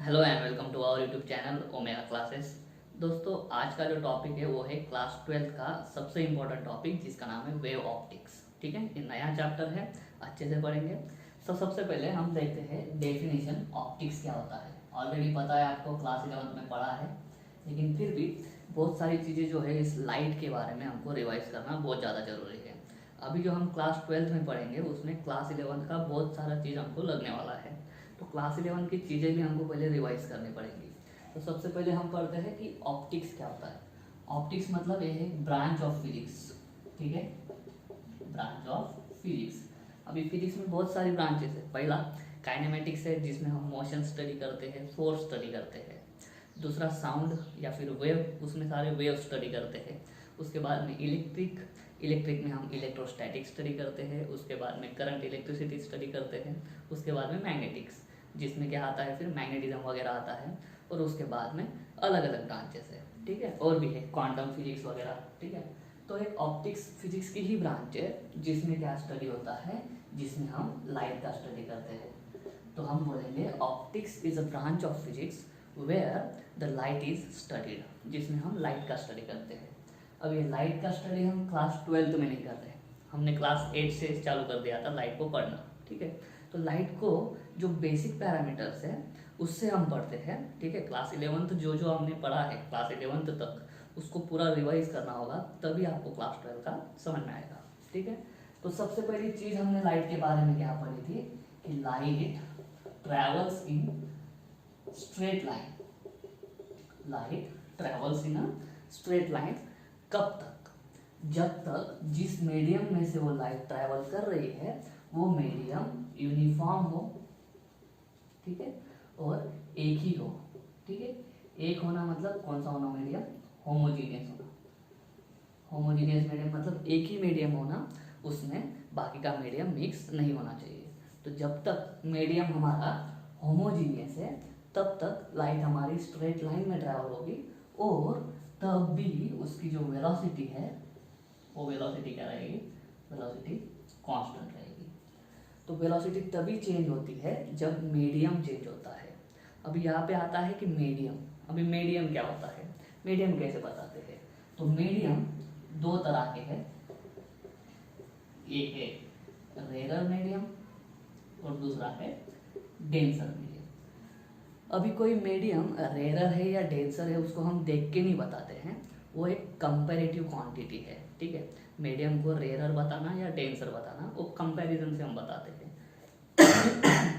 Hello and welcome to our YouTube channel Omega Classes. दोस्तों, आज का जो टॉपिक है वो है क्लास 12 का सबसे इम्पोर्टेंट टॉपिक जिसका नाम है वेव ऑप्टिक्स। ठीक है, ये नया चैप्टर है, अच्छे से पढ़ेंगे। सबसे पहले हम देखते हैं डेफिनेशन ऑप्टिक्स क्या होता है। ऑलरेडी पता है आपको, क्लास 11 में पढ़ा है, लेकिन फिर भी बहुत सारी चीज़ें जो है इस लाइट के बारे में हमको रिवाइज करना बहुत ज़्यादा ज़रूरी है। अभी जो हम क्लास 12 में पढ़ेंगे उसमें क्लास 11 का बहुत सारा चीज़ हमको लगने वाला है, तो क्लास 11 की चीज़ें भी हमको पहले रिवाइज करनी पड़ेंगी। तो सबसे पहले हम पढ़ते हैं कि ऑप्टिक्स क्या होता है। ऑप्टिक्स मतलब ये है ब्रांच ऑफ फिजिक्स। ठीक है, ब्रांच ऑफ फिजिक्स। अभी फिजिक्स में बहुत सारी ब्रांचेस है। पहला काइनेमेटिक्स है, जिसमें हम मोशन स्टडी करते हैं, फोर्स स्टडी करते हैं। दूसरा साउंड या फिर वेव, उसमें सारे वेव स्टडी करते हैं। उसके बाद में इलेक्ट्रिक में हम इलेक्ट्रोस्टैटिक स्टडी करते हैं। उसके बाद में करंट इलेक्ट्रिसिटी स्टडी करते हैं। उसके बाद में मैग्नेटिक्स, जिसमें क्या आता है, फिर मैग्नेटिज्म वगैरह आता है। और उसके बाद में अलग अलग ब्रांचेस है। ठीक है, और भी है क्वांटम फिजिक्स वगैरह। ठीक है, तो एक ऑप्टिक्स फिजिक्स की ही ब्रांच है जिसमें क्या स्टडी होता है, जिसमें हम लाइट का स्टडी करते हैं। तो हम बोलेंगे optics is a branch of physics where the light is studied, जिसमें हम लाइट का स्टडी करते हैं। अब ये लाइट का स्टडी हम क्लास 12 में नहीं कर रहे, हमने क्लास 8 से चालू कर दिया था लाइट को पढ़ना। ठीक है, तो लाइट को जो बेसिक पैरामीटर्स है उससे हम पढ़ते हैं। ठीक है, क्लास 11 जो जो हमने पढ़ा है क्लास 11 तक उसको पूरा रिवाइज करना होगा, तभी आपको क्लास 12 का समझ में आएगा। ठीक है, तो सबसे पहली चीज़ हमने लाइट के बारे में क्या पढ़ी थी कि light travels in straight line. Light travels in a straight line कब तक? जब तक जिस मीडियम में से वो लाइट ट्रैवल कर रही है वो मीडियम यूनिफॉर्म हो। ठीक है, और एक ही हो। ठीक है, एक होना मतलब कौन सा होना मीडियम? होमोजीनियस होना। होमोजीनियस मीडियम मतलब एक ही मीडियम होना, उसमें बाकी का मीडियम मिक्स नहीं होना चाहिए। तो जब तक मीडियम हमारा होमोजीनियस है तब तक लाइट हमारी स्ट्रेट लाइन में ट्रैवल होगी, और तब भी उसकी जो वेलोसिटी है वो वेलोसिटी क्या रहेगी? वेलोसिटी कांस्टेंट रहेगी। तो वेलोसिटी तभी चेंज होती है जब मीडियम चेंज होता है। अभी यहाँ पे आता है कि मीडियम। अभी मीडियम क्या होता है, मीडियम कैसे बताते हैं? तो मीडियम दो तरह के हैं, एक है रेयर मीडियम और दूसरा है डेंसर मीडियम। अभी कोई मीडियम रेयर है या डेंसर है उसको हम देख के नहीं बताते हैं, वो एक कंपैरेटिव क्वांटिटी है। ठीक है, मीडियम को रेयर बताना या डेंसर बताना वो कंपैरिजन से हम बताते हैं।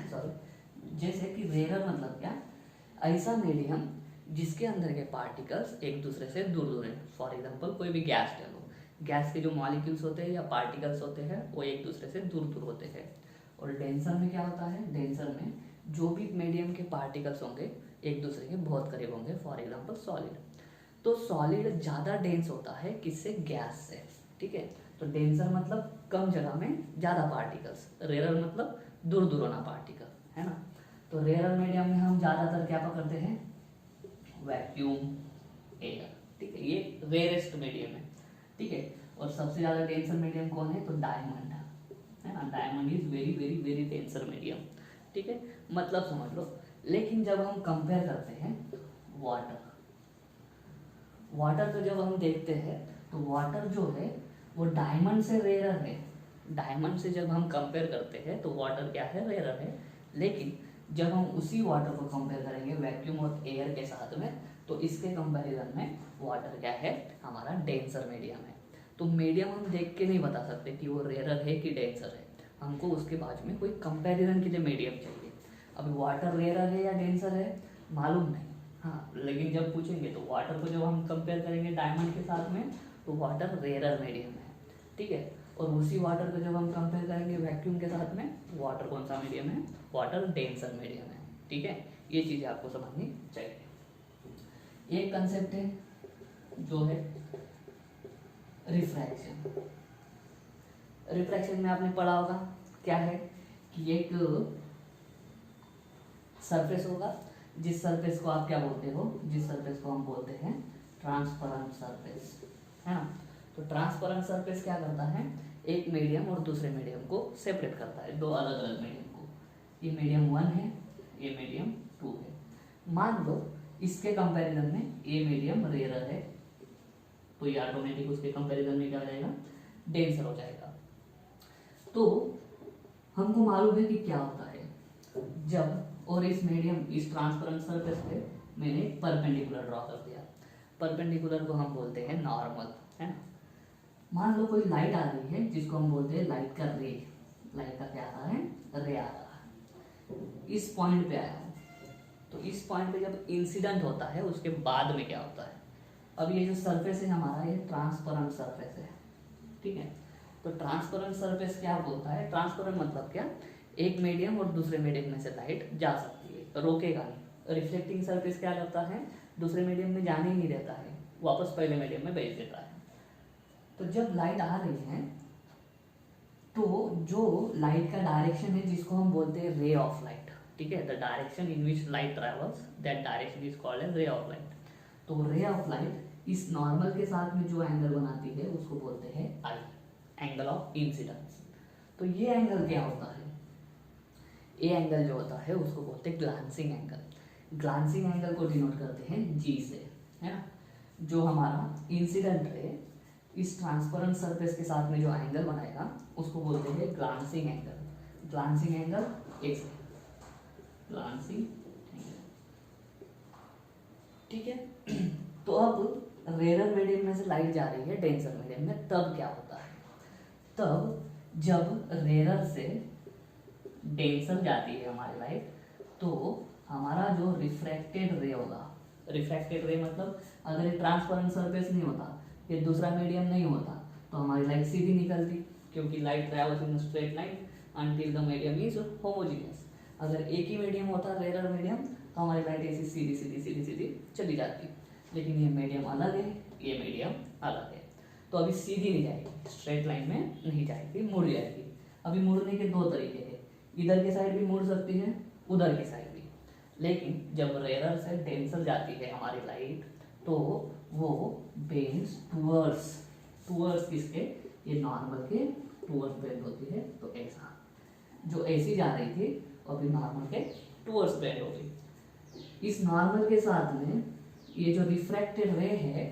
सॉरी, जैसे कि रेयर मतलब क्या? ऐसा मीडियम जिसके अंदर के पार्टिकल्स एक दूसरे से दूर दूर हैं। फॉर एग्जांपल कोई भी गैस ले लो, गैस के जो मॉलिक्यूल्स होते हैं या पार्टिकल्स होते हैं वो एक दूसरे से दूर दूर होते हैं। और डेंसर में क्या होता है? डेंसर में जो भी मीडियम के पार्टिकल्स होंगे एक दूसरे के बहुत करीब होंगे। फॉर एग्जांपल सॉलिड, तो सॉलिड ज़्यादा डेंस होता है किससे? गैस से। ठीक है, तो डेंसर मतलब कम जगह में ज़्यादा पार्टिकल्स, रेयर मतलब दूर दूर होना पार्टिकल, है ना। तो रेयर मीडियम में हम ज़्यादातर क्या पकड़ते हैं? Vacuum, air. ठीक है, ये रेयरेस्ट मीडियम है। ठीक है, और सबसे ज़्यादा डेंसर मीडियम कौन है? तो डायमंड है ना। Diamond is very very very denser medium. ठीक है, मतलब समझ लो। लेकिन जब हम कंपेयर करते हैं वाटर, वाटर को जब हम देखते हैं तो वाटर जो है वो डायमंड से रेयर है। डायमंड से जब हम कंपेयर करते हैं तो वाटर क्या है? रेयर है। लेकिन जब हम उसी वाटर को कंपेयर करेंगे वैक्यूम और एयर के साथ में, तो इसके कंपैरिजन में वाटर क्या है? हमारा डेंसर मीडियम है। तो मीडियम हम देख के नहीं बता सकते कि वो रेयर है कि डेंसर है, हमको उसके बाद में कोई कंपैरिजन के लिए मीडियम चाहिए। अभी वाटर रेयर है या डेंसर है मालूम नहीं, हाँ, लेकिन जब पूछेंगे तो वाटर को जब हम कंपेयर करेंगे डायमंड के साथ में तो वाटर रेयर मीडियम है। ठीक है, और उसी वाटर को जब हम कंपेयर करेंगे वैक्यूम के साथ में, वाटर कौन सा मीडियम है? वाटर डेंसर मीडियम है। ठीक है, ये चीज़ें आपको समझनी चाहिए। एक कंसेप्ट है जो है रिफ्रैक्शन। रिफ्रैक्शन में आपने पढ़ा होगा क्या है कि एक सरफेस होगा, जिस सरफेस को आप क्या बोलते हो? जिस सरफेस को हम बोलते हैं ट्रांसपेरेंट सरफेस, है ना। तो ट्रांसपेरेंट सरफेस क्या करता है? एक मीडियम और दूसरे मीडियम को सेपरेट करता है, दो अलग अलग मीडियम को। ये मीडियम 1 है, ये मीडियम 2 है। मान लो इसके कंपैरिजन में ए मीडियम रेयर है, तो ये ऑटोमेटिक उसके कंपैरिजन में क्या हो जाएगा, डेंसर हो जाएगा। तो हमको मालूम है कि क्या होता है जब, और इस मीडियम, इस ट्रांसपेरेंट सरफेस पे मैंने परपेंडिकुलर ड्रॉ कर दिया। परपेंडिकुलर को हम बोलते हैं नॉर्मल, है ना। मान लो कोई लाइट आ रही है जिसको हम बोलते हैं लाइट का रे, लाइट का क्या आ रहा है, रे आ रहा है, इस पॉइंट पे आया हूँ। तो इस पॉइंट पे जब इंसिडेंट होता है उसके बाद में क्या होता है, अब ये जो सरफेस है हमारा, ये ट्रांसपेरेंट सरफेस है, ठीक है। तो ट्रांसपेरेंट सरफेस क्या बोलता है, ट्रांसपेरेंट मतलब क्या, एक मीडियम और दूसरे मीडियम में से लाइट जा सकती है, रोकेगा नहीं। रिफ्लेक्टिंग सरफेस क्या करता है, दूसरे मीडियम में जाने ही नहीं देता है, वापस पहले मीडियम में भेज देता है। तो जब लाइट आ रही है तो जो लाइट का डायरेक्शन है जिसको हम बोलते हैं रे ऑफ लाइट, ठीक है, the direction in which light travels, that direction is called as ray of light. तो रे ऑफ लाइट इस नॉर्मल के साथ में जो एंगल बनाती है उसको बोलते हैं आई, एंगल ऑफ इंसिडेंस। तो ये एंगल क्या होता है, ये एंगल जो होता है उसको बोलते हैं ग्लांसिंग एंगल। ग्लांसिंग एंगल को डिनोट करते हैं जी से, है ना। जो हमारा इंसिडेंट रे इस ट्रांसपेरेंट सरफेस के साथ में जो एंगल बनाएगा उसको बोलते हैं ग्लांसिंग एंगल। ग्लांसिंग एंगल एक, ग्लांसिंग एंगल, ठीक है। तो अब रेयर मीडियम में से लाइट जा रही है डेंसर मीडियम में, तब क्या होता है, तब जब रेयर से डेंसर जाती है हमारी लाइट, तो हमारा जो रिफ्रैक्टेड रे होगा, रिफ्रैक्टेड रे मतलब अगर ये ट्रांसपेरेंट सरफेस नहीं होता, ये दूसरा मीडियम नहीं होता, तो हमारी लाइट सीधी निकलती, क्योंकि light travels in straight line until the medium is homogeneous. अगर एक ही मीडियम होता, रेयर मीडियम, तो हमारी लाइट ऐसी सीधी सीधी सीधी सीधी चली जाती। लेकिन ये मीडियम अलग है, ये मीडियम अलग है, तो अभी सीधी नहीं जाएगी, स्ट्रेट लाइन में नहीं जाएगी, मुड़ जाएगी। अभी मुड़ने के दो तरीके हैं, इधर की साइड भी मुड़ सकती है, उधर की साइड भी। लेकिन जब रेयर से डेंसर जाती है हमारी लाइट, तो वो बेंड्स टूवर्ड्स, टूवर्ड्स किसके, ये नॉर्मल के टूवर्ड्स बेंड होती है। तो ऐसा जो ऐसी जा रही थी अभी नॉर्मल के टूवर्ड्स बेंड हो गई। इस नॉर्मल के साथ में ये जो रिफ्रैक्टेड रे है,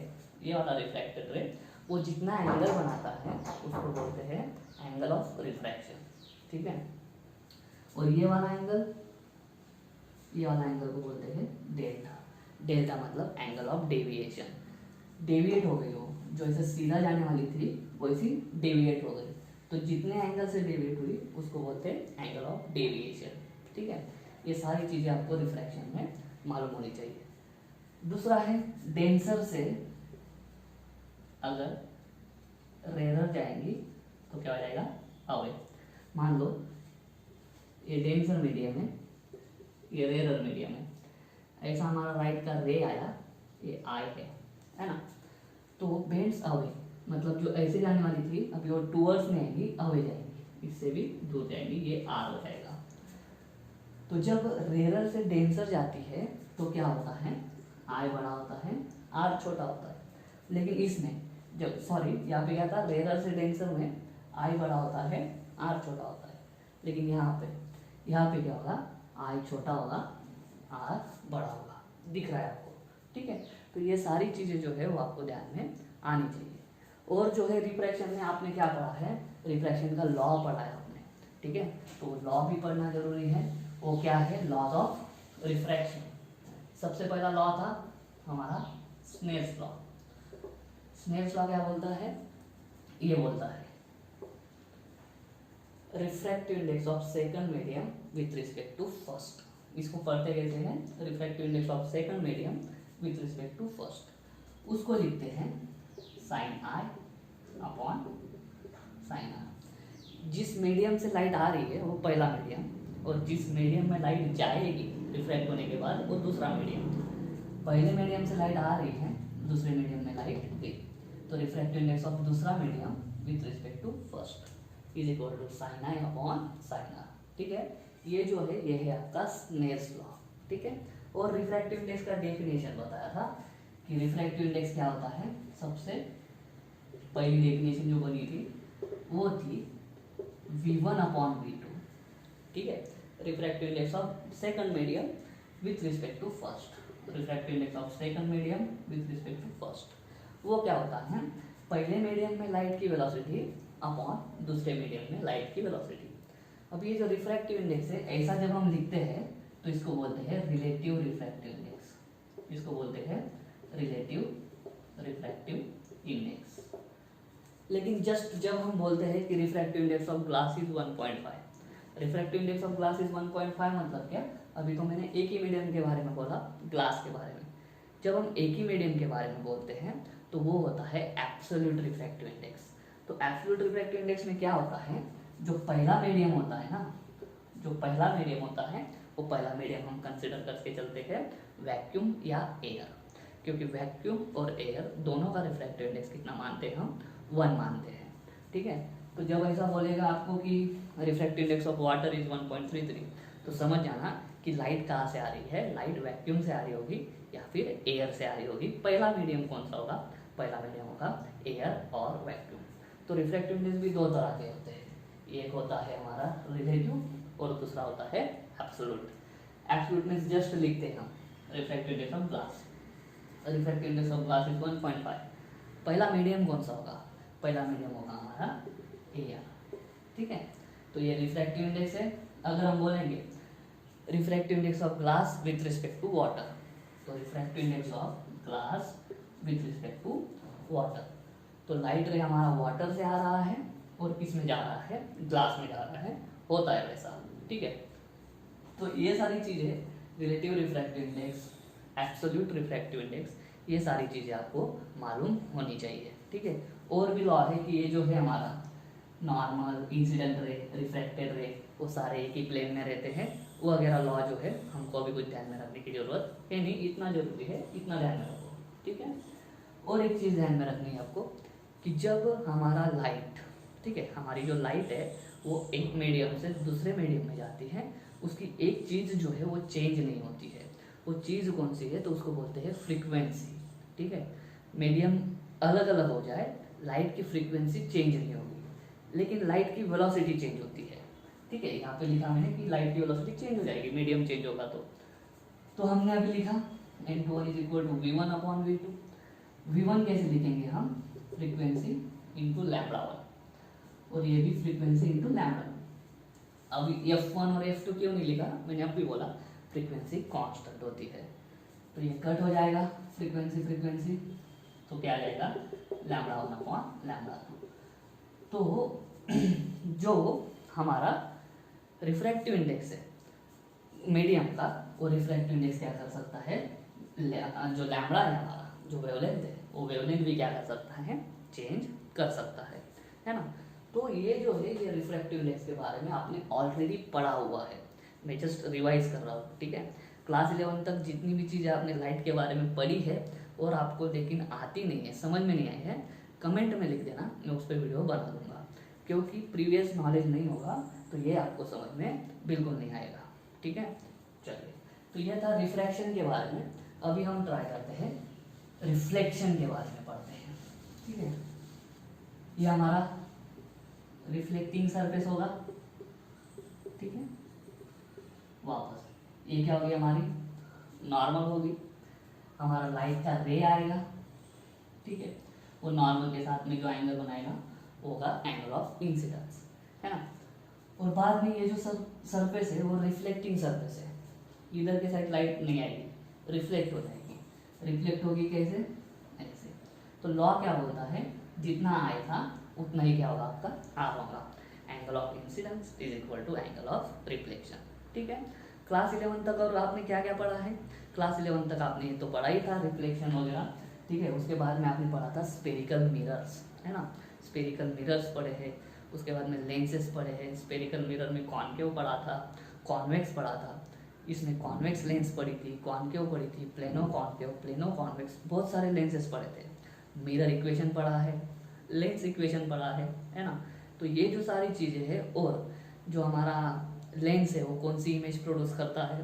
ये वाला रिफ्रैक्टेड रे, वो जितना एंगल बनाता है उसको बोलते हैं एंगल ऑफ रिफ्रैक्शन, ठीक है। और ये वाला एंगल, ये वाला एंगल को बोलते हैं डेल्टा। डेल्टा मतलब एंगल ऑफ डेविएशन। डेविएट हो गई हो, जो ऐसे सीधा जाने वाली थी वो ऐसी डेविएट हो गई, तो जितने एंगल से डेविएट हुई उसको बोलते हैं एंगल ऑफ डेविएशन, ठीक है। ये सारी चीज़ें आपको रिफ्रैक्शन में मालूम होनी चाहिए। दूसरा है डेंसर से अगर रेयर जाएंगी तो क्या हो जाएगा, अवे। मान लो ये डेंसर मीडियम है, ये रेयर मीडियम है, ऐसा हमारा राइट का रे आया, ये आई है ना। तो बेंड्स अवे मतलब जो ऐसे जाने वाली थी अभी वो टूवर्ड्स में आएंगी, अवे जाएंगी, इससे भी दूर जाएंगी, ये आर हो जाएगा। तो जब रेयर से डेंसर जाती है तो क्या होता है, आई बड़ा होता है, आर छोटा होता है। लेकिन इसमें जब, सॉरी यहाँ पे क्या था, रेयर से डेंसर में आई बड़ा होता है, आर छोटा होता है। लेकिन यहाँ पे क्या होगा, आई छोटा होगा, आर बड़ा होगा, दिख रहा है आपको, ठीक है। तो ये सारी चीज़ें जो है वो आपको ध्यान में आनी चाहिए। और जो है रिफ्रैक्शन में आपने क्या पढ़ा है, रिफ्रैक्शन का लॉ पढ़ा है आपने, ठीक है। तो लॉ भी पढ़ना जरूरी है। वो क्या है, लॉज ऑफ रिफ्रैक्शन। सबसे पहला लॉ था हमारा स्नेल्स लॉ। स्नेल्स लॉ क्या बोलता है, ये बोलता है refractive index of second medium with respect to first. इसको पढ़ते कैसे हैं, refractive index of second medium with respect to first. उसको लिखते हैं sine I upon sine R. जिस मीडियम से लाइट आ रही है वो पहला मीडियम, और जिस मीडियम में लाइट जाएगी रिफ्रैक्ट होने के बाद वो दूसरा मीडियम। पहले मीडियम से लाइट आ रही है, दूसरे मीडियम में लाइट गई, तो रिफ्रैक्टिव इंडेक्स ऑफ दूसरा medium with respect to first is equal to sine I upon sine R, ठीक है। ये जो है ये है आपका स्नेल्स लॉ, ठीक है। और रिफ्रैक्टिव इंडेक्स का डेफिनेशन बताया था कि रिफ्रैक्टिव इंडेक्स क्या होता है। सबसे पहली डेफिनेशन जो बनी थी वो थी V1 अपॉन V2, ठीक है। Refractive index of second medium with respect to first, refractive index of second medium with respect to first. वो क्या होता है, पहले मीडियम में लाइट की वेलोसिटी अपॉन दूसरे मीडियम में लाइट की वेलोसिटी। अब ये जो रिफ्रैक्टिव इंडेक्स है, ऐसा जब हम लिखते हैं तो इसको बोलते हैं रिलेटिव रिफ्रैक्टिव इंडेक्स, इसको बोलते हैं रिलेटिव रिफ्रैक्टिव इंडेक्स। लेकिन जस्ट जब हम बोलते हैं कि refractive index of glass is 1.5, refractive index of glass is 1.5 मतलब क्या, अभी तो मैंने एक ही मीडियम के बारे में बोला, ग्लास के बारे में। जब हम एक ही मीडियम के बारे में बोलते हैं तो वो होता है एब्सोल्यूट रिफ्रैक्टिव इंडेक्स। तो एब्सोल्यूट रिफ्रैक्टिव इंडेक्स में क्या होता है, जो पहला मीडियम होता है ना, जो पहला मीडियम होता है वो पहला मीडियम हम कंसिडर करके चलते हैं वैक्यूम या एयर, क्योंकि वैक्यूम और एयर दोनों का रिफ्रैक्टिव इंडेक्स कितना मानते हैं हम, 1 मानते हैं। ठीक है, तो जब ऐसा बोलेगा आपको कि refractive index of water is 1.33, तो समझ जाना कि लाइट कहाँ से आ रही है, लाइट वैक्यूम से आ रही होगी या फिर एयर से आ रही होगी। पहला मीडियम कौन सा होगा, पहला मीडियम होगा एयर और वैक्यूम। तो रिफ्रैक्टिव इंडेक्स भी दो तरह के होते हैं, एक होता है हमारा रिलेटिव और दूसरा होता है एब्सोल्यूट। एब्सोल्यूट मींस जस्ट लिखते हैं हम refractive index of glass, refractive index of glass is 1.5। पहला मीडियम कौन सा होगा, पहला मीडियम होगा हमारा एयर। ठीक है, तो ये रिफ्रैक्टिव इंडेक्स है। अगर हम बोलेंगे refractive index of glass with respect to water, तो refractive index of glass with respect to water, तो लाइट रे हमारा वाटर से आ रहा है और किसमें जा रहा है, ग्लास में जा रहा है, होता है वैसा। ठीक है, तो ये सारी चीजें relative refractive index, absolute refractive index, ये सारी चीजें आपको मालूम होनी चाहिए। ठीक है, और भी लॉ है कि ये जो है हमारा नॉर्मल, इंसिडेंट रे, रिफ्रैक्टेड रे, वो सारे एक ही प्लेन में रहते हैं, वो वगैरह लॉ जो है हमको अभी कुछ ध्यान में रखने की जरूरत है नहीं, इतना जरूरी है, इतना ध्यान में रखो। ठीक है, और एक चीज़ ध्यान में रखनी है आपको कि जब हमारा लाइट, ठीक है, हमारी जो लाइट है वो एक मीडियम से दूसरे मीडियम में जाती है, उसकी एक चीज़ जो है वो चेंज नहीं होती है। वो चीज़ कौन सी है, तो उसको बोलते हैं फ्रीक्वेंसी। ठीक है, मीडियम अलग अलग हो जाए, लाइट की फ्रीक्वेंसी चेंज नहीं होगी, लेकिन लाइट की वेलोसिटी चेंज होती है। ठीक है, यहाँ पे लिखा मैंने कि लाइट की वेलोसिटी चेंज हो जाएगी, मीडियम चेंज होगा तो हमने अभी लिखा n2 is equal to v1 upon v2। v1 कैसे लिखेंगे हम, फ्रीक्वेंसी इंटू लैम्बडा वन, और ये भी फ्रीक्वेंसी इंटू लैम्बडा। अभी f1 और f2 क्यों नहीं लिखा, मैंने अब भी बोला फ्रीक्वेंसी कांस्टेंट होती है, तो ये कट हो जाएगा फ्रीक्वेंसी फ्रीक्वेंसी, तो क्या आ जाएगा lambda one upon lambda to. तो जो हमारा रिफ्रैक्टिव इंडेक्स है मीडियम का, वो रिफ्रैक्टिव इंडेक्स क्या कर सकता है, जो लैम्बडा है हमारा, जो वेवलेंथ है, वो वेवलेंथ भी क्या कर सकता है, चेंज कर सकता है ना। तो ये जो है ये रिफ्रैक्टिव इंडेक्स के बारे में आपने ऑलरेडी पढ़ा हुआ है, मैं जस्ट रिवाइज कर रहा हूँ। ठीक है, क्लास 11 तक जितनी भी चीज़ें आपने लाइट के बारे में पढ़ी है और आपको लेकिन आती नहीं है, समझ में नहीं आई है, कमेंट में लिख देना, मैं उस पर वीडियो बना दूंगा, क्योंकि प्रीवियस नॉलेज नहीं होगा तो ये आपको समझ में बिल्कुल नहीं आएगा। ठीक है, चलिए, तो ये था रिफ्रैक्शन के बारे में। अभी हम ट्राई करते हैं रिफ्लेक्शन के बारे में पढ़ते हैं। ठीक है, ये हमारा रिफ्लेक्टिंग सरफेस होगा। ठीक है, वापस ये क्या होगी, हमारी नॉर्मल होगी, हमारा लाइट का रे आएगा। ठीक है, वो नॉर्मल के साथ में जो एंगल बनाएगा वो होगा एंगल ऑफ इंसिडेंस, है ना। और बाद में ये जो सरफेस है वो रिफ्लेक्टिंग सरफेस है, इधर के साइड लाइट नहीं आएगी, रिफ्लेक्ट हो जाएगी। रिफ्लेक्ट होगी कैसे, ऐसे। तो लॉ क्या बोलता है, जितना आया था उतना ही क्या होगा आपका आ होगा, angle of incidence is equal to angle of reflection. ठीक है, क्लास 11 तक और आपने क्या क्या पढ़ा है, क्लास 11 तक आपने तो पढ़ा ही था रिफ्लेक्शन वगैरह। ठीक है, उसके बाद में आपने पढ़ा था स्पेरिकल मिरर्स, है ना, स्पेरिकल मिरर्स पढ़े हैं। उसके बाद में लेंसेस पढ़े हैं, स्पेरिकल मिरर में कॉनकेव पढ़ा था, कॉन्वेक्स पढ़ा था, इसमें कॉन्वेक्स लेंस पढ़ी थी, कॉनकेव पढ़ी थी, प्लेनो कॉनकेव, प्लेनो कॉन्वेक्स, बहुत सारे लेंसेस पढ़े थे। मिरर इक्वेशन पढ़ा है, लेंस इक्वेशन पढ़ा है ना। तो ये जो सारी चीज़ें हैं, और जो हमारा लेंस है वो कौन सी इमेज प्रोड्यूस करता है,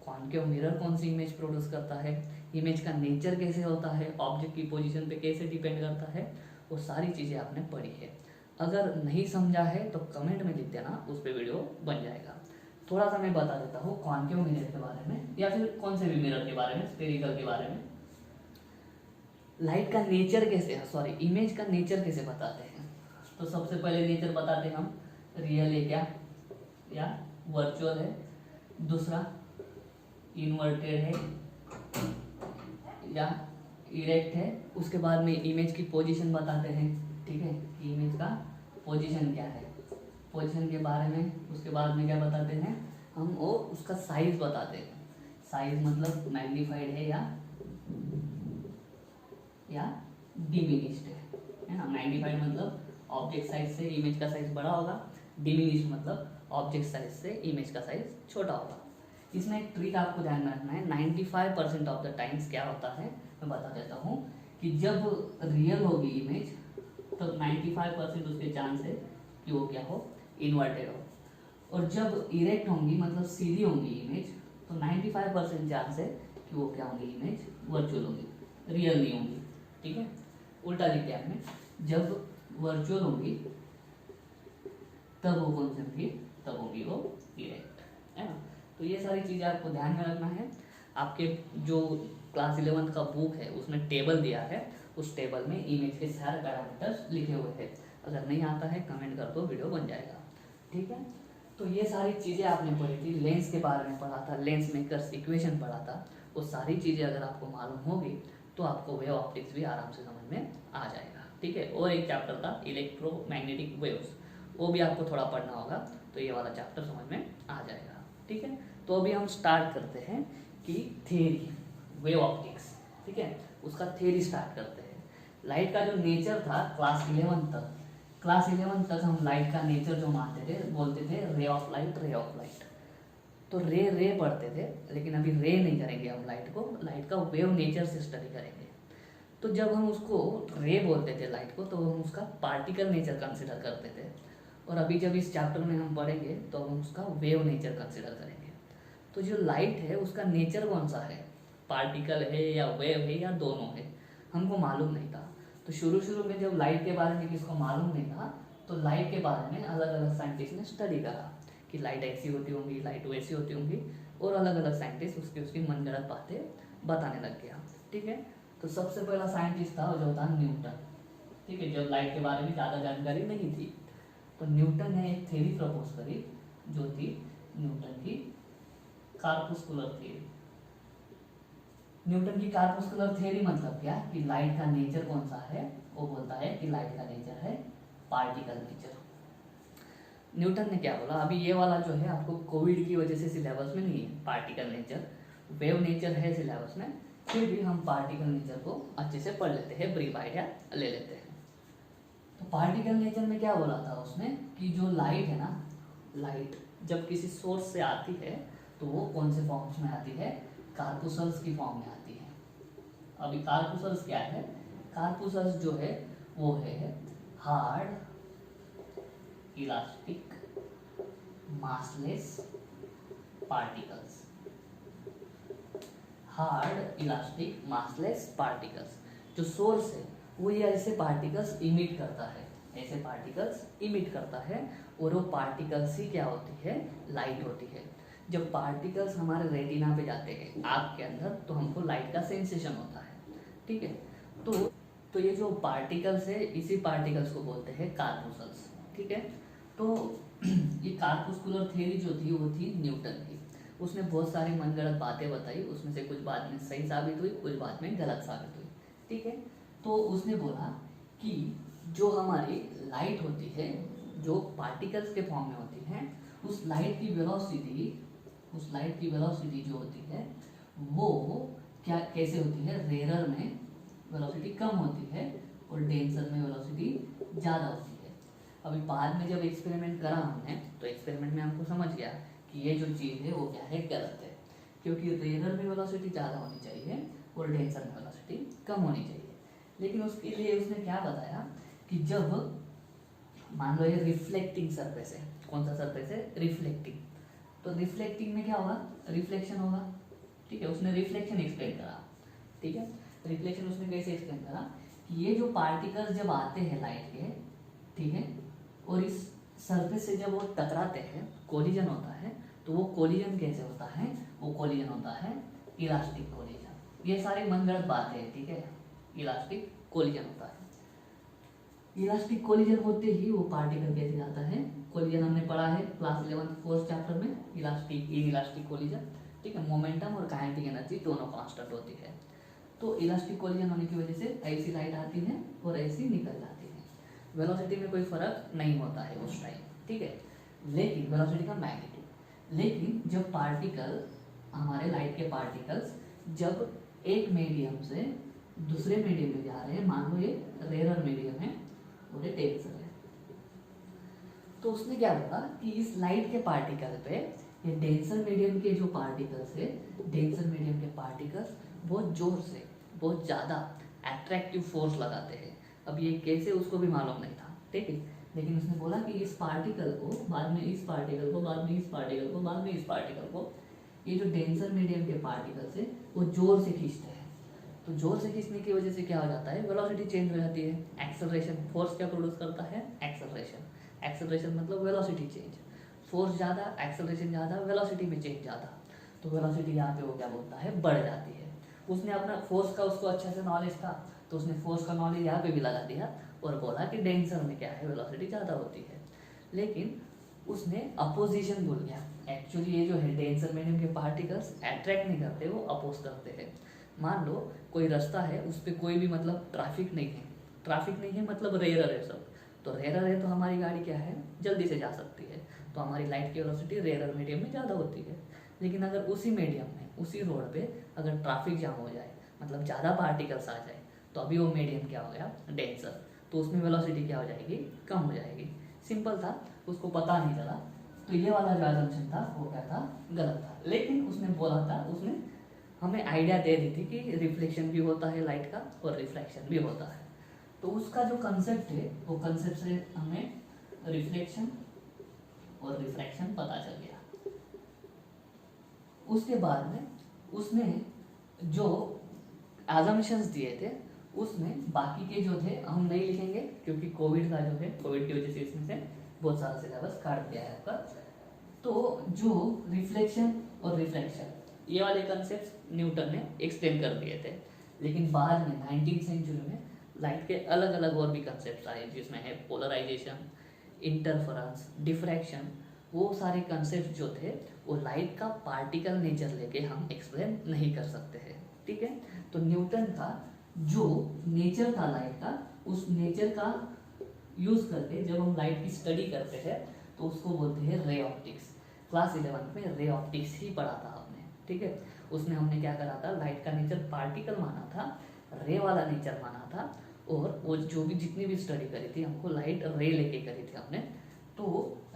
कॉनकेव मिरर कौन सी इमेज प्रोड्यूस करता है, इमेज का नेचर कैसे होता है, ऑब्जेक्ट की पोजीशन पे कैसे डिपेंड करता है, वो सारी चीज़ें आपने पढ़ी है। अगर नहीं समझा है तो कमेंट में लिख देना, उस पर वीडियो बन जाएगा। थोड़ा सा मैं बता देता हूँ कॉन्केव मिरर के बारे में, या फिर कौन से भी मिरर के बारे में, स्फेरिकल के बारे में। लाइट का नेचर कैसे, सॉरी इमेज का नेचर कैसे बताते हैं, तो सबसे पहले नेचर बताते हैं हम, रियल है क्या या वर्चुअल है, दूसरा इन्वर्टेड है या इरेक्ट है, उसके बाद में इमेज की पोजीशन बताते हैं, ठीक है, कि इमेज का पोजीशन क्या है, पोजीशन के बारे में। उसके बाद में क्या बताते हैं हम, वो उसका साइज बताते हैं, साइज मतलब मैग्नीफाइड है या डिमिनिश्ड है ना। मैग्नीफाइड मतलब ऑब्जेक्ट साइज से इमेज का साइज बड़ा होगा, डिमिनिश्ड मतलब ऑब्जेक्ट साइज से इमेज का साइज छोटा होगा। इसमें एक ट्रिक आपको ध्यान में रखना है, 95% ऑफ द टाइम्स क्या होता है मैं बता देता हूँ, कि जब रियल होगी इमेज तो 95% उसके चांस है कि वो क्या हो, इन्वर्टेड हो, और जब इरेक्ट होंगी मतलब सीधी होंगी इमेज तो 95% चांस है कि वो क्या होंगी, इमेज वर्चुअल होगी, रियल नहीं होंगी, ठीक है। उल्टा लिखते हैं हमने, जब वर्चुअल होंगी तब वो कौन सी होंगी, तब होगी वो इरेक्ट, है ना। तो ये सारी चीज़ें आपको ध्यान में रखना है। आपके जो क्लास 11 का बुक है उसमें टेबल दिया है, उस टेबल में इमेज के सारे पैरामीटर्स लिखे हुए हैं, अगर नहीं आता है कमेंट कर दो, वीडियो बन जाएगा, ठीक है। तो ये सारी चीज़ें आपने पढ़ी थी, लेंस के बारे में पढ़ा था, लेंस मेकर्स इक्वेशन पढ़ा था, वो सारी चीज़ें अगर आपको मालूम होगी तो आपको वेव ऑप्टिक्स भी आराम से समझ में आ जाएगा, ठीक है। और एक चैप्टर था इलेक्ट्रोमैग्नेटिक वेव्स, वो भी आपको थोड़ा पढ़ना होगा, तो ये वाला चैप्टर समझ में आ जाएगा, ठीक है। तो अभी हम स्टार्ट करते हैं कि थ्योरी वेव ऑप्टिक्स, ठीक है, उसका थ्योरी स्टार्ट करते हैं। लाइट का जो नेचर था क्लास 11 तक, क्लास 11 तक हम लाइट का नेचर जो मानते थे, बोलते थे रे ऑफ लाइट, रे ऑफ लाइट, तो रे पढ़ते थे, लेकिन अभी रे नहीं करेंगे हम लाइट को, लाइट का वेव नेचर से स्टडी करेंगे। तो जब हम उसको रे बोलते थे लाइट को, तो हम उसका पार्टिकल नेचर कंसिडर करते थे, और अभी जब इस चैप्टर में हम पढ़ेंगे तो हम उसका वेव नेचर कंसिडर करेंगे। तो जो लाइट है उसका नेचर कौन सा है, पार्टिकल है या वेव है या दोनों है, हमको मालूम नहीं था। तो शुरू में जब लाइट के बारे में किसको मालूम नहीं था, तो लाइट के बारे में अलग अलग साइंटिस्ट ने स्टडी करा कि लाइट ऐसी होती होंगी, लाइट वैसी होती होंगी, और अलग अलग साइंटिस्ट उसकी मनगढ़ंत बातें बताने लग गया, ठीक है। तो सबसे पहला साइंटिस्ट था जो था न्यूटन, ठीक है। जब लाइट के बारे में ज़्यादा जानकारी नहीं थी तो न्यूटन ने एक थ्योरी प्रपोज करी, जो थी न्यूटन की कार्पुस्कुलर थ्योरी। न्यूटन की कार्पुस्कुलर थ्योरी मतलब क्या, कि लाइट का नेचर कौन सा है, वो बोलता है कि लाइट का नेचर है पार्टिकल नेचर। न्यूटन ने क्या बोला, अभी ये वाला जो है आपको कोविड की वजह से सिलेबस में नहीं है, पार्टिकल नेचर, वेव नेचर है सिलेबस में, फिर भी हम पार्टिकल नेचर को अच्छे से पढ़ लेते हैं, ब्रीफ आइडिया ले लेते हैं। तो पार्टिकल नेचर में क्या बोला था उसने, कि जो लाइट है ना, लाइट जब किसी सोर्स से आती है तो वो कौन से फॉर्म्स में आती है, कार्पुसल्स की फॉर्म में आती है। अभी कार्पुसल्स क्या है, कार्पुसल्स जो है वो है hard elastic massless particles, hard elastic massless particles. जो सोर्स है वो ये ऐसे पार्टिकल्स इमिट करता है, ऐसे पार्टिकल्स इमिट करता है, और वो पार्टिकल्स ही क्या होती है, लाइट होती है। जब पार्टिकल्स हमारे रेटिना पे जाते हैं आँख के अंदर, तो हमको लाइट का सेंसेशन होता है, ठीक है। तो ये जो पार्टिकल्स है, इसी पार्टिकल्स को बोलते हैं कार्पुसल्स, ठीक है। तो ये कार्पुस्कुलर थ्योरी जो थी वो थी न्यूटन की, उसने बहुत सारी मनगढ़ंत बातें बताई, उसमें से कुछ बाद में सही साबित हुई, कुछ बाद में गलत साबित हुई, ठीक है। तो उसने बोला कि जो हमारी लाइट होती है, जो पार्टिकल्स के फॉर्म में होती है, उस लाइट की वेलोसिटी जो होती है वो क्या कैसे होती है, रेयर में वेलोसिटी कम होती है और डेंसर में वेलोसिटी ज़्यादा होती है। अभी बाद में जब एक्सपेरिमेंट करा हमने, तो एक्सपेरिमेंट में हमको समझ गया कि ये जो चीज़ है वो क्या है, गलत है, क्योंकि रेयर में वेलोसिटी ज़्यादा होनी चाहिए और डेंसर में वेलोसिटी कम होनी चाहिए। लेकिन उसके लिए उसने क्या बताया कि जब मान लो ये रिफ्लेक्टिंग सरफेस है, कौन सा सरफेस है, रिफ्लेक्टिंग, तो रिफ्लेक्टिंग में क्या होगा, रिफ्लेक्शन होगा, ठीक है। उसने रिफ्लेक्शन एक्सप्लेन करा, ठीक है। रिफ्लेक्शन उसने कैसे एक्सप्लेन करा, कि ये जो पार्टिकल्स जब आते हैं लाइट के, ठीक है, और इस सरफेस से जब वो टकराते हैं, कोलिजन होता है, तो वो कोलिजन कैसे होता है, वो कोलिजन होता है इलास्टिक कोलिजन। ये सारी मनगढ़ंत बातें हैं, ठीक है, इलास्टिक कोलिजन होता है। इलास्टिक कोलिजन होते ही वो पार्टिकल कैसे जाता है, कोलिजन हमने पढ़ा है क्लास 11 फोर्थ चैप्टर में, इलास्टिक इन इलास्टिक कोलिजन, ठीक है, मोमेंटम और काइनेटिक एनर्जी दोनों कांस्टेंट होती है। तो इलास्टिक कोलिजन होने की वजह से ऐसी लाइट आती है और ऐसी निकल जाती है, वेलोसिटी में कोई फर्क नहीं होता है उस टाइम, ठीक है, लेकिन वेलोसिटी का मैग्नीट्यूड, लेकिन जब पार्टिकल, हमारे लाइट के पार्टिकल्स जब एक मीडियम से दूसरे मीडियम में जा रहे हैं, मान लो ये रेयर मीडियम है और ये डेंसर है, तो उसने क्या बोला कि इस लाइट के पार्टिकल पे ये डेंसर मीडियम के जो पार्टिकल्स है, डेंसर मीडियम के पार्टिकल्स बहुत जोर से, बहुत ज़्यादा अट्रैक्टिव फोर्स लगाते हैं। अब ये कैसे उसको भी मालूम नहीं था, ठीक है, लेकिन उसने बोला कि इस पार्टिकल को बाद में इस पार्टिकल को, बाद में इस पार्टिकल को, बाद में इस पार्टिकल को, ये जो डेंसर मीडियम के पार्टिकल्स है वो जोर से खींचते हैं। तो जोर से खींचने की वजह से क्या हो जाता है, वेलोसिटी चेंज हो जाती है, एक्सेलरेशन, फोर्स क्या प्रोड्यूस करता है, एक्सेलरेशन, एक्सेलरेशन मतलब वेलोसिटी चेंज, फोर्स ज़्यादा, एक्सेलरेशन ज़्यादा, वेलोसिटी में चेंज ज़्यादा, तो वेलोसिटी यहाँ पे वो क्या बोलता है, बढ़ जाती है। उसने अपना फोर्स का, उसको अच्छे से नॉलेज था, तो उसने फोर्स का नॉलेज यहाँ पे भी लगा दिया और बोला कि डेंसर में क्या है, वेलोसिटी ज़्यादा होती है, लेकिन उसने अपोजिशन भूल गया। एक्चुअली ये जो है डेंसर मीडियम के पार्टिकल्स अट्रैक्ट नहीं करते, वो अपोज करते हैं। मान लो कोई रास्ता है, उस पर कोई भी मतलब ट्रैफिक नहीं है, ट्रैफिक नहीं है मतलब रेयर है सब, तो रेयर है तो हमारी गाड़ी क्या है, जल्दी से जा सकती है, तो हमारी लाइट की वेलोसिटी रेयर मीडियम में ज़्यादा होती है। लेकिन अगर उसी मीडियम में, उसी रोड पे अगर ट्रैफिक जाम हो जाए, मतलब ज़्यादा पार्टिकल्स आ जाए, तो अभी वो मीडियम क्या हो गया, डेंसर, तो उसमें वेलोसिटी क्या हो जाएगी, कम हो जाएगी। सिंपल था, उसको पता नहीं चला, तो ये वाला जो एजम्पशन था वो क्या था, गलत था। लेकिन उसने बोला था, उसने हमें आइडिया दे दी थी कि रिफ्लेक्शन भी होता है लाइट का और रिफ्लेक्शन भी होता है, तो उसका जो कंसेप्ट है वो कंसेप्ट से हमें रिफ्लेक्शन और रिफ्रैक्शन पता चल गया। उसके बाद में उसने जो एजम्पशंस दिए थे उसमें बाकी के जो थे हम नहीं लिखेंगे, क्योंकि कोविड का जो है, कोविड की वजह से इसमें से बहुत सारा सिलेबस काट दिया है आपका। तो जो रिफ्लेक्शन और रिफ्रैक्शन, ये वाले कंसेप्ट न्यूटन ने एक्सप्लेन कर दिए थे, लेकिन बाद में 19th सेंचुरी में लाइट के अलग अलग और भी कंसेप्ट आए, जिसमें है पोलराइजेशन, इंटरफेरेंस, डिफ्रैक्शन, वो सारे कंसेप्ट जो थे वो लाइट का पार्टिकल नेचर लेके हम एक्सप्लेन नहीं कर सकते हैं, ठीक है। तो न्यूटन का जो नेचर था लाइट का, उस नेचर का यूज करके जब हम लाइट की स्टडी करते हैं तो उसको बोलते हैं रे ऑप्टिक्स। क्लास 11 में रे ऑप्टिक्स ही पढ़ा था आपने, ठीक है। उसमें हमने क्या करा था, लाइट का नेचर पार्टिकल माना था, रे वाला नेचर माना था, और वो जो भी जितनी भी स्टडी करी थी हमको लाइट रे लेके करी थी हमने, तो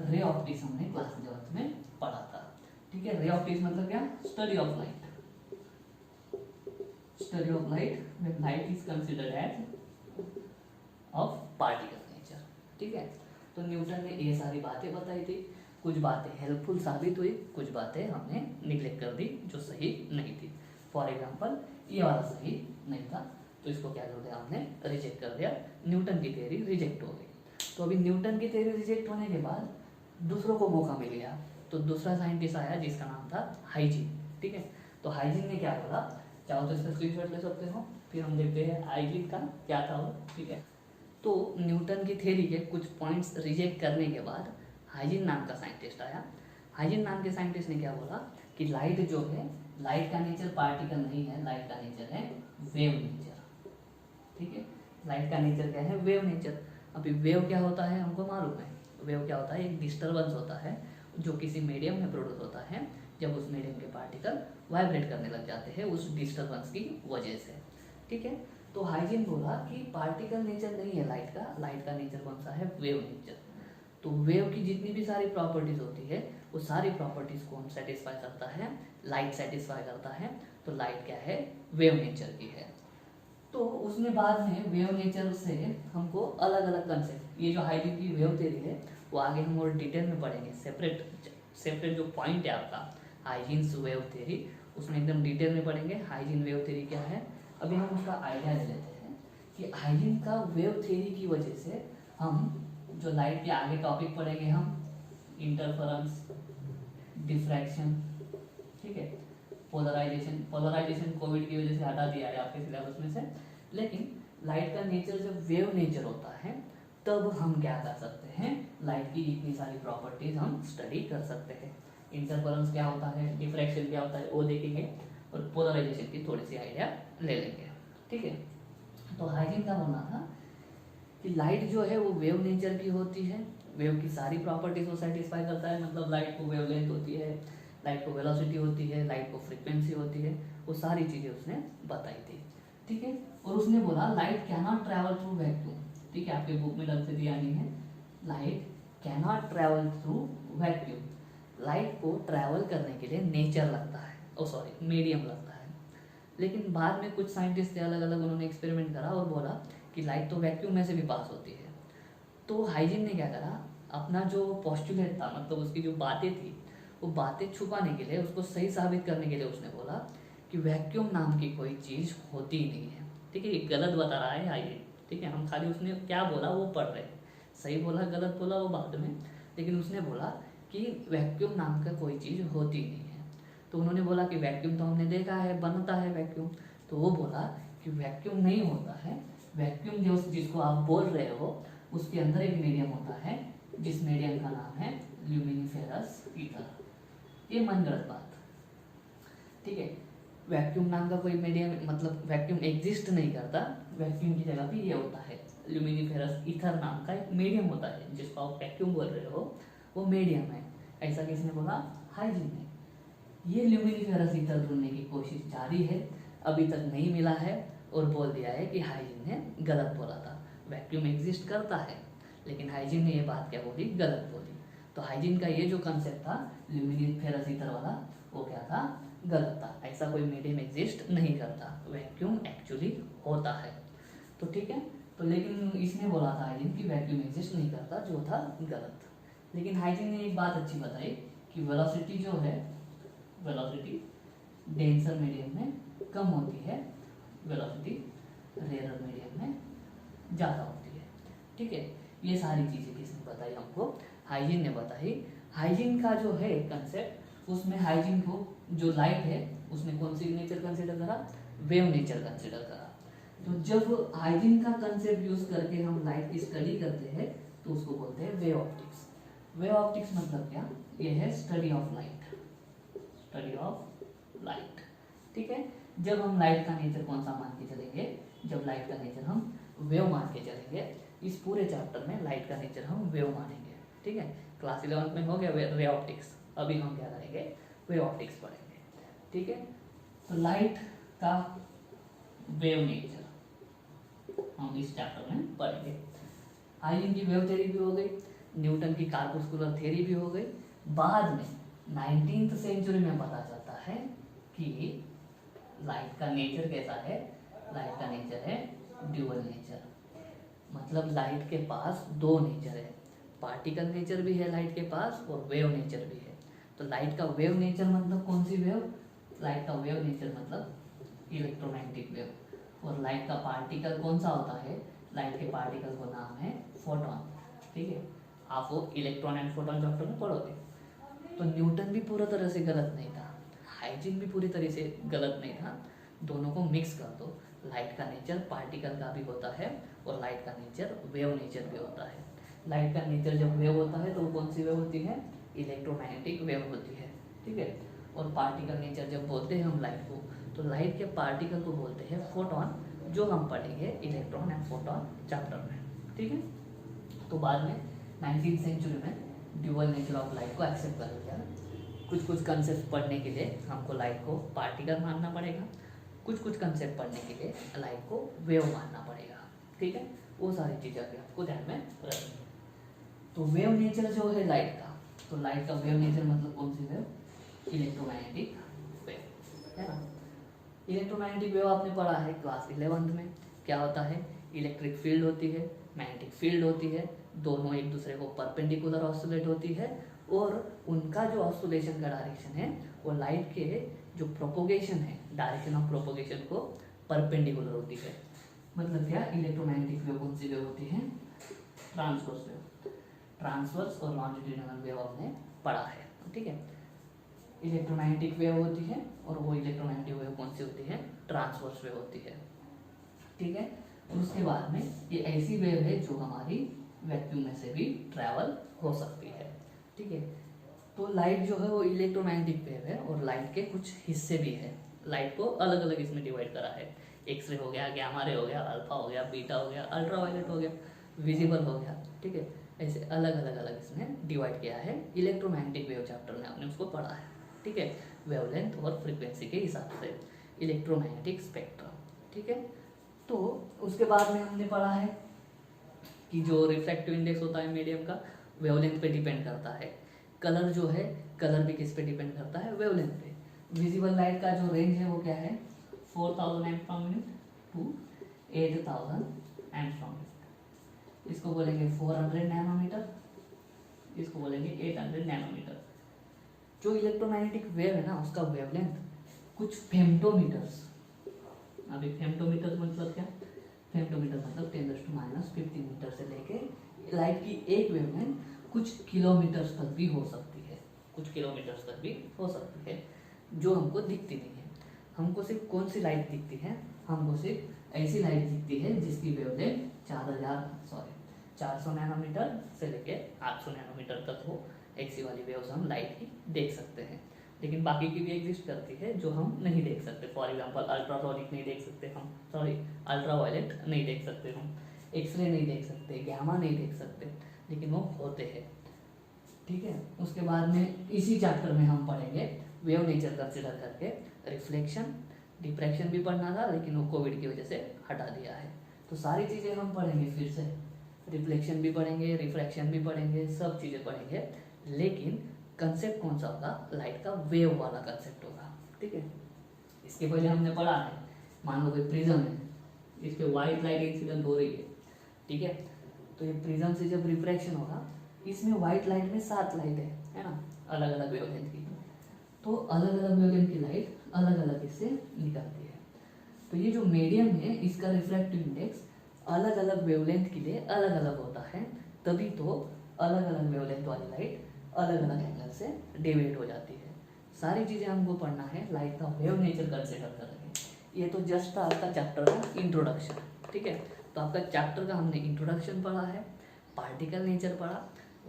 रे ऑप्टिक्स हमने क्लास 11 में पढ़ा था, ठीक है। रे ऑप्टिक्स मतलब क्या, study of light, study of light when light is considered as of particle nature, ठीक है। तो न्यूटन ने ये सारी बातें बताई थी, कुछ बातें हेल्पफुल साबित हुई, कुछ बातें हमने निग्लेक्ट कर दी जो सही नहीं थी। फॉर एग्जाम्पल ये वाला सही नहीं था, तो इसको क्या कर दिया हमने, रिजेक्ट कर दिया, न्यूटन की थ्योरी रिजेक्ट हो गई। तो अभी न्यूटन की थ्योरी रिजेक्ट होने के बाद दूसरों को मौका मिल गया, तो दूसरा साइंटिस्ट आया जिसका नाम था हाइजीन, ठीक है। तो हाइजीन ने क्या बोला, चाहो तो इसका स्क्रीनशॉट ले सकते हो, फिर हम देखते हैं हाइजीन का क्या था वो, ठीक है। तो न्यूटन की थ्योरी के कुछ पॉइंट्स रिजेक्ट करने के बाद हाइजीन नाम का साइंटिस्ट आया। हाइजीन नाम के साइंटिस्ट ने क्या बोला कि लाइट जो है, लाइट का नेचर पार्टिकल नहीं है, लाइट का नेचर है वेव नेचर, ठीक है। लाइट का नेचर क्या है, वेव नेचर। अभी वेव क्या होता है हमको मालूम है, वेव क्या होता है, एक डिस्टर्बेंस होता है जो किसी मीडियम में प्रोड्यूस होता है जब उस मीडियम के पार्टिकल वाइब्रेट करने लग जाते हैं उस डिस्टर्बेंस की वजह से, ठीक है। तो हाइजीन बोला कि पार्टिकल नेचर नहीं है लाइट का, लाइट का नेचर कौन सा है, वेव नेचर। तो वेव की जितनी भी सारी प्रॉपर्टीज होती है वो सारी प्रॉपर्टीज कौन सेटिस्फाई करता है, लाइट सेटिस्फाई करता है, तो लाइट क्या है, वेव नेचर की है। तो उसने बाद में वेव नेचर से हमको अलग अलग कंसेप्ट, ये जो हाइजीन की वेव थ्योरी है वो आगे हम और डिटेल में पढ़ेंगे, सेपरेट जो पॉइंट है आपका हाइजीन्स वेव थ्योरी, उसमें एकदम डिटेल में पढ़ेंगे हाइजीन वेव थ्योरी क्या है। अभी हम उसका आइडिया ले लेते हैं कि हाइजीन का वेव थ्योरी की वजह से हम जो लाइट के आगे टॉपिक पढ़ेंगे हम इंटरफेरेंस, डिफ्रैक्शन, ठीक है, पोलराइजेशन। पोलराइजेशन कोविड की वजह से हटा दिया है आपके सिलेबस में से, लेकिन लाइट का नेचर जब वेव नेचर होता है तब हम क्या कर सकते हैं, लाइट की इतनी सारी प्रॉपर्टीज हम स्टडी कर सकते हैं। इंटरफेरेंस क्या होता है, डिफ्रैक्शन क्या होता है वो देखेंगे, और पोलराइजेशन की थोड़ी सी आइडिया ले लेंगे, ठीक है। तो हाइजीन का बोलना था कि लाइट जो है वो वेव नेचर की होती है, वेव की सारी प्रॉपर्टीज वो सेटिस्फाई करता है। मतलब लाइट को वेवलेंथ होती है, लाइट को वेलोसिटी होती है, लाइट को फ्रीक्वेंसी होती है, वो सारी चीज़ें उसने बताई थी, ठीक है। और उसने बोला light can not travel through vacuum, ठीक है, आपके बुक में ढंग से दिया नहीं है, light can not travel through vacuum. Light को ट्रैवल करने के लिए नेचर लगता है, ओ सॉरी मीडियम लगता है। लेकिन बाद में कुछ साइंटिस्ट थे अलग अलग, उन्होंने एक्सपेरिमेंट करा और बोला कि लाइट तो वैक्यूम में से भी पास होती है। तो हाइजीन ने क्या करा, अपना जो पोस्टुलेट था, मतलब उसकी जो बातें थी, वो बातें छुपाने के लिए, उसको सही साबित करने के लिए उसने बोला कि वैक्यूम नाम की कोई चीज़ होती ही नहीं है, ठीक है। ये गलत बता रहा है हाइजीन, ठीक है, हम खाली उसने क्या बोला वो पढ़ रहे हैं, सही बोला गलत बोला वो बाद में, लेकिन उसने बोला कि वैक्यूम नाम का कोई चीज़ होती नहीं है। तो उन्होंने बोला कि वैक्यूम तो हमने देखा है, बनता है वैक्यूम, तो वो बोला कि वैक्यूम नहीं होता है, वैक्यूम जो जिसको आप बोल रहे हो उसके अंदर एक मीडियम होता है, जिस मीडियम का नाम है ल्यूमिनिफेरस ईथर। ये मनगढ़ंत बात, ठीक है। वैक्यूम नाम का कोई मीडियम, मतलब वैक्यूम एग्जिस्ट नहीं करता, वैक्यूम की जगह पे ये होता है ल्यूमिनिफेरस ईथर नाम का एक मीडियम होता है, जिसको आप वैक्यूम बोल रहे हो वो मीडियम है। ऐसा किसने बोला, हाइजीन ने। ये ल्यूमिनिफेरस ईथर ढूंढने की कोशिश जारी है, अभी तक नहीं मिला है, और बोल दिया है कि हाइजीन ने गलत बोला था। वैक्यूम एग्जिस्ट करता है, लेकिन हाइजीन ने ये बात क्या बोली, गलत बोली। तो हाइजीन का ये जो कंसेप्ट था ल्यूमिनिफेरस ईथर वाला, वो क्या था, गलत था। ऐसा कोई मीडियम एग्जिस्ट नहीं करता, वैक्यूम एक्चुअली होता है। तो ठीक है, तो लेकिन इसने बोला था हाइजीन कि वैक्यूम एग्जिस्ट नहीं करता, जो था गलत। लेकिन हाइजीन ने एक बात अच्छी बताई कि वेलोसिटी जो है, वेलोसिटी डेंसर मीडियम में कम होती है, वेलोसिटी रेयर मीडियम में ज़्यादा होती है, ठीक है। ये सारी चीज़ें किसने बताई हमको, हाइजीन ने बताई। हाइजीन का जो है कंसेप्ट, उसमें हाइजीन को जो लाइट है उसने कौन सी नेचर कंसिडर करा, वेव नेचर कंसिडर करा। तो जब हाइजीन का कंसेप्ट यूज करके हम लाइट की स्टडी करते हैं तो उसको बोलते हैं वेव ऑप्टिक्स। वेव ऑप्टिक्स मतलब क्या, ये है study of light, study of light, ठीक है। जब हम लाइट का नेचर कौन सा मान के चलेंगे, जब लाइट का नेचर हम वेव मान के चलेंगे, इस पूरे चैप्टर में लाइट का नेचर हम वेव मानेंगे, ठीक है। क्लास 11 में हो गया वे ऑप्टिक्स, अभी हम क्या करेंगे, वेव ऑप्टिक्स पढ़ेंगे, ठीक है। तो लाइट का वेव नेचर हम इस चैप्टर में पढ़ेंगे। हाइजीन की वेव थ्योरी भी हो गई, न्यूटन की कार्पुस्कुलर थ्योरी भी हो गई। बाद में 19th सेंचुरी में पता चलता है कि लाइट का नेचर कैसा है, लाइट का नेचर है ड्यूअल नेचर, मतलब लाइट के पास दो नेचर है, पार्टिकल नेचर भी है लाइट के पास और वेव नेचर भी है। तो लाइट का वेव नेचर मतलब कौन सी वेव, लाइट का वेव नेचर मतलब इलेक्ट्रोमैग्नेटिक वेव। और लाइट का पार्टिकल कौन सा होता है, लाइट के पार्टिकल का नाम है फोटोन, ठीक है। आप वो इलेक्ट्रॉन एंड फोटोन चैप्टर में पढ़ोगे। तो न्यूटन भी पूरा तरह से गलत नहीं था, हाइजीन भी पूरी तरह से गलत नहीं था, दोनों को मिक्स कर दो। लाइट का नेचर पार्टिकल का भी होता है और लाइट का नेचर वेव नेचर भी होता है। लाइट का नेचर जब वेव होता है तो वो कौन सी वेव होती है, इलेक्ट्रोमैग्नेटिक वेव होती है, ठीक है। और पार्टिकल नेचर जब बोलते हैं हम लाइट को, तो लाइट के पार्टिकल को बोलते हैं फोटोन, जो हम पढ़ेंगे इलेक्ट्रॉन एंड फोटोन चैप्टर में, ठीक है। तो बाद में 19th सेंचुरी में ड्यूअल नेचर ऑफ लाइट को एक्सेप्ट कर लिया। कुछ कुछ कंसेप्ट पढ़ने के लिए हमको लाइट को पार्टिकल मानना पड़ेगा, कुछ कुछ कंसेप्ट पढ़ने के लिए लाइट को वेव मानना पड़ेगा, ठीक है। वो सारी चीज़ें अभी आपको ध्यान में रखनी। तो वेव नेचर जो है लाइट का, तो लाइट का वेव नेचर मतलब कौन सी वेव, इलेक्ट्रोमैग्नेटिक वेव, है ना। इलेक्ट्रोमैग्नेटिक वेव आपने पढ़ा है क्लास 11th में। क्या होता है, इलेक्ट्रिक फील्ड होती है, मैग्नेटिक फील्ड होती है, दोनों एक दूसरे को परपेंडिकुलर ऑसिलेट होती है, और उनका जो ऑसिलेशन का डायरेक्शन है वो लाइट के जो प्रोपोगेशन है, डायरेक्शन ऑफ प्रोपोगेशन को परपेंडिकुलर होती है। मतलब क्या, इलेक्ट्रोमैग्नेटिक वेव कौन सी वेव होती है, ट्रांसवर्स वेव, ट्रांसवर्स और लॉन्जिट्यूडिनल वेव हमने पढ़ा है, ठीक है। इलेक्ट्रोमैग्नेटिक वेव होती है, और वो इलेक्ट्रोमैग्नेटिक वेव कौन सी होती है, ट्रांसवर्स वेव होती है। ठीक है, उसके बाद में ये ऐसी वेव है जो हमारी वैक्यूम में से भी ट्रैवल हो सकती है। ठीक है, तो लाइट जो है वो इलेक्ट्रोमैग्नेटिक वेव है, और लाइट के कुछ हिस्से भी है। लाइट को अलग अलग इसमें डिवाइड करा है, एक्सरे हो गया, गैमा रे हो गया, अल्फा हो गया, बीटा हो गया, अल्ट्रावायलेट हो गया, विजिबल हो गया। ठीक है, ऐसे अलग अलग इसमें डिवाइड किया है। इलेक्ट्रोमैग्नेटिक वेव चैप्टर में आपने उसको पढ़ा है। ठीक है, वेवलेंथ और फ्रीक्वेंसी के हिसाब से इलेक्ट्रोमैग्नेटिक स्पेक्ट्रम। ठीक है, तो उसके बाद में हमने पढ़ा है कि जो रिफ्रैक्टिव इंडेक्स होता है मीडियम का, वेवलेंथ पे डिपेंड करता है। कलर जो है, कलर भी किस पे डिपेंड करता है, वेवलेंथ पे। विजिबल लाइट का जो रेंज है वो क्या है, 4000 angstrom unit to 8000 angstrom unit. इसको बोलेंगे 400 नैनोमीटर, इसको बोलेंगे 800 नैनोमीटर। जो इलेक्ट्रोमैग्नेटिक वेव है ना, उसका वेवलेंथ कुछ फेम्टोमीटर्स। अभी फेम्टोमीटर मतलब क्या, फेम्टोमीटर मतलब 10⁻⁻⁵ मीटर से लेके लाइट की एक वेवलेंथ कुछ किलोमीटर्स तक भी हो सकती है, कुछ किलोमीटर्स तक भी हो सकती है, जो हमको दिखती नहीं है। हमको सिर्फ कौन सी लाइट दिखती है, हमको सिर्फ ऐसी लाइट दिखती है जिसकी वेवलेंथ 400 नैनोमीटर से लेके 800 नैनोमीटर तक हो। ऐसी वाली वेव्स हम लाइट की देख सकते हैं। लेकिन बाकी की भी एग्जिस्ट करती है जो हम नहीं देख सकते। फॉर एग्जांपल अल्ट्रासोनिक नहीं देख सकते हम, सॉरी अल्ट्रावायलेट नहीं देख सकते हम, एक्सरे नहीं देख सकते, गैमा नहीं देख सकते, लेकिन वो होते हैं। ठीक है, उसके बाद में इसी चैप्टर में हम पढ़ेंगे वेव नेचर कंसिडर करके। रिफ्लेक्शन, डिफ्रैक्शन भी पढ़ना था, लेकिन वो कोविड की वजह से हटा दिया है। तो सारी चीज़ें हम पढ़ेंगे फिर से, रिफ्लेक्शन भी पढ़ेंगे, रिफ्रैक्शन भी पढ़ेंगे, सब चीज़ें पढ़ेंगे। लेकिन कंसेप्ट कौन सा होगा, लाइट का वेव वाला कंसेप्ट होगा। ठीक है, इसके पहले हमने पढ़ा है, मान लो कोई प्रिज्म है, इस पे व्हाइट लाइट इंसिडेंट हो रही है। ठीक है, तो ये प्रिज्म से जब रिफ्रैक्शन होगा, इसमें व्हाइट लाइट में 7 लाइट है ना, अलग अलग वेवलेंथ की। तो अलग अलग वेवलेंथ की लाइट अलग अलग इससे निकलती है। तो ये जो मीडियम है, इसका रिफ्रैक्टिव इंडेक्स अलग अलग वेवलेंथ के लिए अलग अलग होता है, तभी तो अलग अलग वेवलेंथ वाली लाइट अलग अलग एंगल से डेविएट हो जाती है। सारी चीज़ें हमको पढ़ना है लाइट का वेव नेचर कंसिडर करके। ये तो जस्ट था आपका चैप्टर का इंट्रोडक्शन। ठीक है, तो आपका चैप्टर का हमने इंट्रोडक्शन पढ़ा है, पार्टिकल नेचर पढ़ा,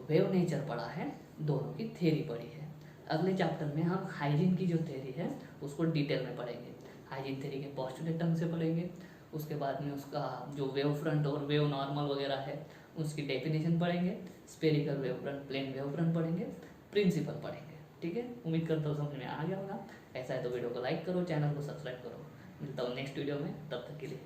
वेव नेचर पढ़ा है, दोनों की थ्योरी पढ़ी है। अगले चैप्टर में हम हाइजीन की जो थ्योरी है उसको डिटेल में पढ़ेंगे। हाइजीन थ्योरी के पोस्टुलेट ढंग से पढ़ेंगे। उसके बाद में उसका जो वेव फ्रंट और वेव नॉर्मल वगैरह है उसकी डेफिनेशन पढ़ेंगे। Spherical wave front, plane wave front पढ़ेंगे, प्रिंसिपल पढ़ेंगे। ठीक है, उम्मीद करता हूँ समझ में आ गया होगा। ऐसा है तो वीडियो को लाइक करो, चैनल को सब्सक्राइब करो। मिलता हूँ नेक्स्ट वीडियो में, तब तक के लिए